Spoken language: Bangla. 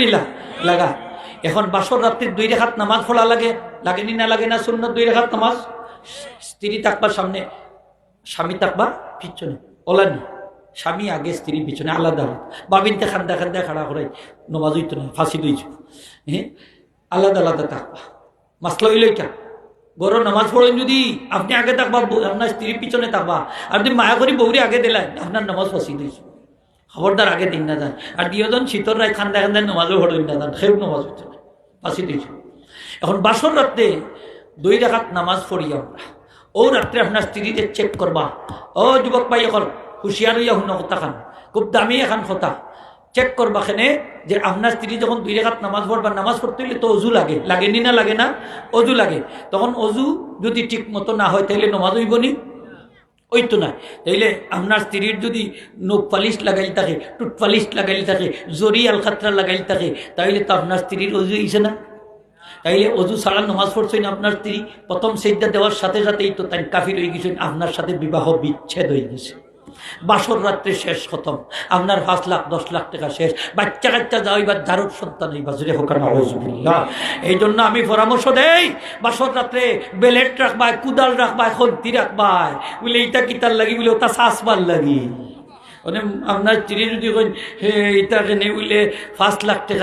নিলা লাগা। এখন বাসর রাত্রির 2 রাকাত নামাজ পড়া লাগে, লাগেনি না লাগে না? সুন্নত 2 রাকাত নামাজ। স্ত্রী থাকবা সামনে, স্বামী থাকবা পিছনে, ওলানি স্বামী আগে স্ত্রী পিছনে, আলাদা আলাদা। বাবিনতে খান্দা খান্দা খাড়া করে নমাজ হইতো না, ফাঁসি দইছ। হ্যাঁ, আলাদা আলাদা থাকবা। মাসলা হইল এটা, বড় নামাজ পড়েন যদি আপনি আগে থাকবা, আপনার স্ত্রী পিছনে থাকবা। আর যদি মায়া করি বৌরি আগে দিলেন, আপনার নামাজ ফাঁসি দিয়েছ। খবরদার আগে দিন না যান। আর দিওজন শীতর রায় খান্দা খান্দায় নমাজও পড়েন না যান, সেও নামাজ হইতো না, ফাঁসি দিয়েছ। এখন বাসর রাত্রে 2 রাকাত নামাজ পড়ি আমরা। ও রাত্রে আপনার স্ত্রীদের চেক করবা। ও যুবক ভাই, এখন হুঁশিয়ার হইয়া হুন কথা খান, খুব দামি এখন কথা। চেক করবা খেনে যে আপনার স্ত্রী যখন 2 রাকাত নামাজ পড়বা, নামাজ পড়তে হইলে তো অজু লাগে, লাগেনি না লাগে না? অজু লাগে। তখন অজু যদি ঠিক মতো না হয় তাইলে নামাজ হইব নি? ওই তো না। তাইলে আপনার স্ত্রীর যদি নখ পালিশ লাগাইল থাকে, টুট পালিশ লাগাইল থাকে, জরি আলখাত্রা লাগাইল থাকে, তাইলে তো আপনার স্ত্রীর অজু হইছে না? তাইলে অজু ছাড়া নামাজ পড়ছেন আপনার স্ত্রী, প্রথম সেজদা দেওয়ার সাথে সাথেই তো তাই কাফির হয়ে গেছেন, আপনার সাথে বিবাহ বিচ্ছেদ হয়ে গেছে। বাসর রাত্রে শেষ খতম, আপনার 5 লাখ 10 লাখ টাকা শেষ, বাচ্চা কাচ্চা যাওইবার জারুর সন্তান হইবা, জুড়ে হোক না। এই জন্য আমি পরামর্শ দেই, বাসর রাত্রে বেলেট রাখবায়, কুদাল রাখবায়, খন্তি রাখবায়, বলে এইটা কিতার লাগি, বলে ওটা শাসবার লাগি। মানে আপনার স্ত্রী যদি হে এইটা কেনে বলে 5 লাখ টাকা